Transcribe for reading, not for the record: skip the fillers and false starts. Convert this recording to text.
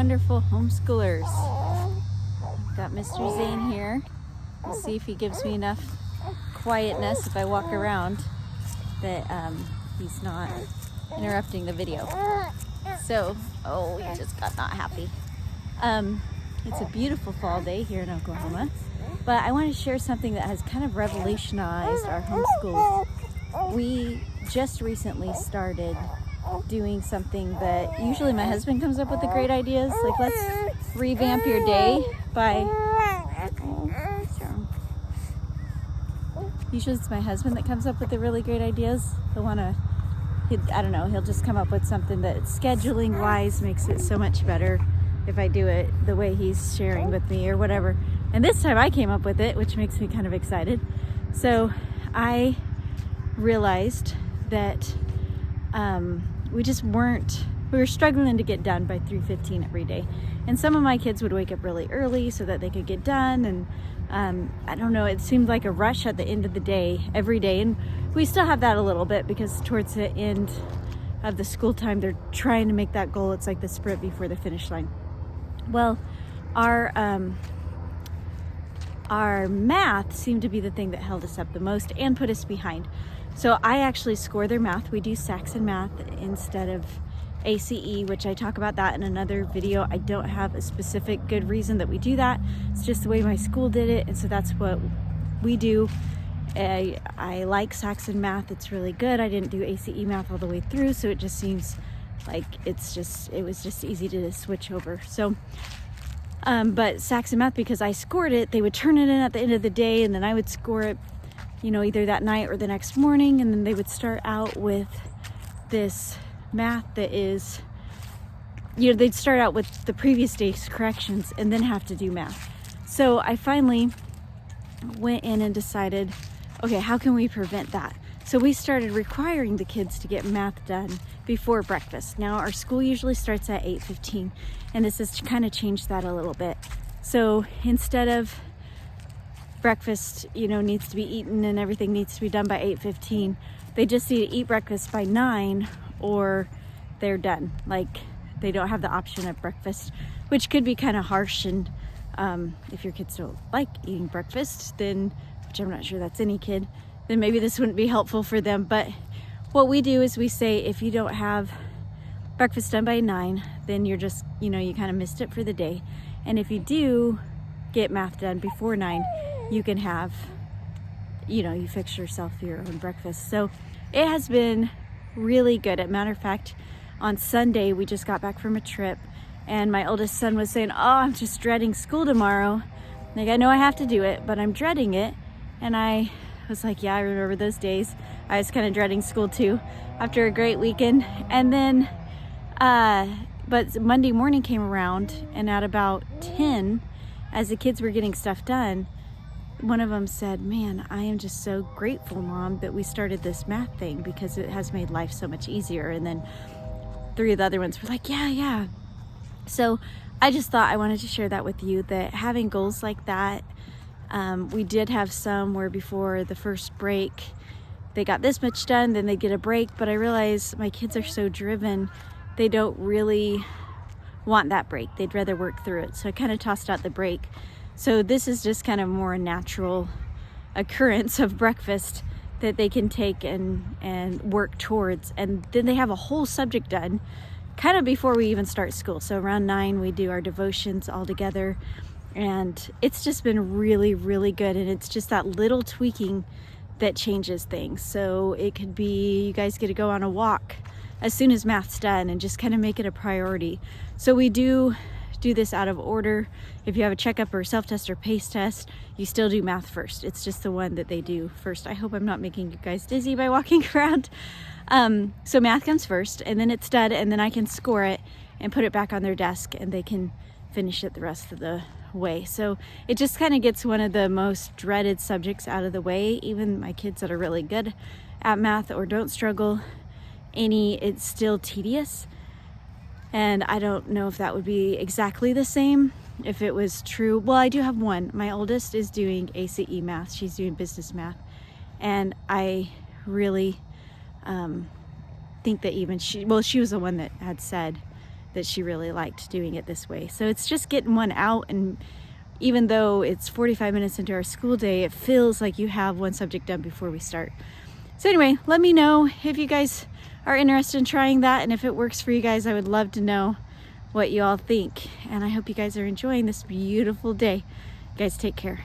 wonderful homeschoolers. I've got Mr. Zane here. We'll see if he gives me enough quietness if I walk around that he's not interrupting the video. So, oh, he just got not happy. It's a beautiful fall day here in Oklahoma, but I want to share something that has kind of revolutionized our homeschool. We just recently started doing something that usually my husband comes up with the great ideas, like let's revamp your day by, usually it's my husband that comes up with the really great ideas. I don't know, he'll just come up with something that scheduling wise makes it so much better if I do it the way he's sharing with me or whatever. And this time I came up with it, which makes me kind of excited. So I realized that we were struggling to get done by 3:15 every day. And some of my kids would wake up really early so that they could get done. And I don't know, it seemed like a rush at the end of the day, every day. And we still have that a little bit because towards the end of the school time, they're trying to make that goal. It's like the sprint before the finish line. Well, our math seemed to be the thing that held us up the most and put us behind. So I actually score their math. We do Saxon math instead of ACE, which I talk about that in another video. I don't have a specific good reason that we do that. It's just the way my school did it, and so that's what we do. I like Saxon math. It's really good. I didn't do ACE math all the way through, so it just seems like it was just easy to switch over. So but Saxon math, because I scored it, they would turn it in at the end of the day, and then I would score it, either that night or the next morning, and then they would start out with this math that is, they'd start out with the previous day's corrections and then have to do math. So I finally went in and decided, okay, how can we prevent that? So we started requiring the kids to get math done before breakfast. Now our school usually starts at 8:15, and this has kind of changed that a little bit. So instead of breakfast, needs to be eaten and everything needs to be done by 8:15, they just need to eat breakfast by 9 or they're done. Like, they don't have the option of breakfast, which could be kind of harsh. And if your kids don't like eating breakfast, then, which I'm not sure that's any kid, then maybe this wouldn't be helpful for them. But what we do is we say, if you don't have breakfast done by 9, then you're just, you kind of missed it for the day. And if you do get math done before 9, you can have, you fix yourself your own breakfast. So it has been really good. As a matter of fact, on Sunday, we just got back from a trip, and my oldest son was saying, oh, I'm just dreading school tomorrow. Like, I know I have to do it, but I'm dreading it. And I was like, yeah, I remember those days. I was kind of dreading school too after a great weekend. And then, but Monday morning came around, and at about 10, as the kids were getting stuff done, one of them said, man, I am just so grateful, Mom, that we started this math thing because it has made life so much easier. And then 3 of the other ones were like, yeah. So I just thought I wanted to share that with you, that having goals like that, we did have some where before the first break, they got this much done, then they get a break. But I realize my kids are so driven, they don't really want that break. They'd rather work through it. So I kind of tossed out the break. So this is just kind of more a natural occurrence of breakfast that they can take and work towards. And then they have a whole subject done kind of before we even start school. So around 9, we do our devotions all together. And it's just been really, really good. And it's just that little tweaking that changes things. So it could be you guys get to go on a walk as soon as math's done and just kind of make it a priority. So we do this out of order. If you have a checkup or self-test or pace test, you still do math first. It's just the one that they do first. I hope I'm not making you guys dizzy by walking around. So math comes first, and then it's done, and then I can score it and put it back on their desk, and they can finish it the rest of the way. So it just kind of gets one of the most dreaded subjects out of the way. Even my kids that are really good at math or don't struggle any, it's still tedious. And I don't know if that would be exactly the same if it was true. Well, I do have one. My oldest is doing ACE math. She's doing business math. And I really think that even she was the one that had said that she really liked doing it this way. So it's just getting one out, and even though it's 45 minutes into our school day, it feels like you have one subject done before we start. So anyway, let me know if you guys are interested in trying that, and if it works for you guys. I would love to know what you all think. And I hope you guys are enjoying this beautiful day. You guys take care.